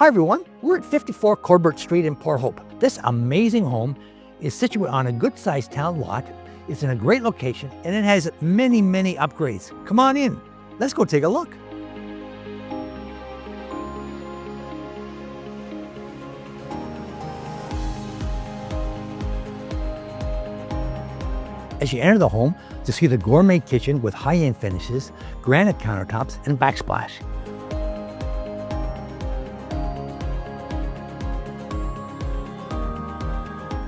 Hi everyone, we're at 54 Corbett Street in Port Hope. This amazing home is situated on a good-sized town lot. It's in a great location and it has many upgrades. Come on in, let's go take a look. As you enter the home, you'll see the gourmet kitchen with high-end finishes, granite countertops, and backsplash.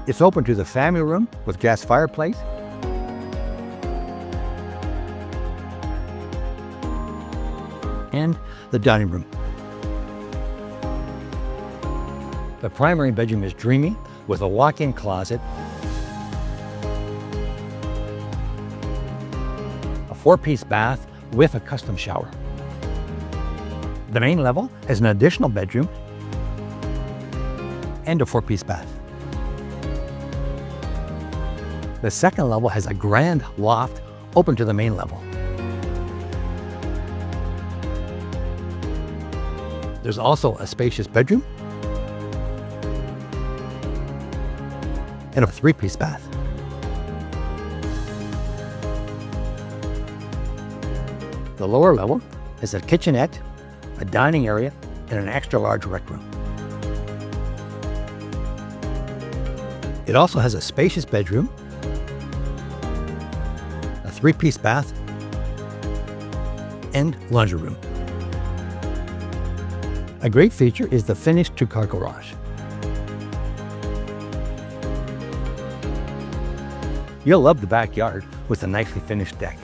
It's open to the family room with gas fireplace, and the dining room. The primary bedroom is dreamy with a walk-in closet, a 4-piece bath with a custom shower. The main level has an additional bedroom and a 4-piece bath. The second level has a grand loft open to the main level. There's also a spacious bedroom and a 3-piece bath. The lower level has a kitchenette, a dining area, and an extra large rec room. It also has a spacious bedroom, a 3-piece bath, and laundry room. A great feature is the finished 2-car garage. You'll love the backyard with a nicely finished deck.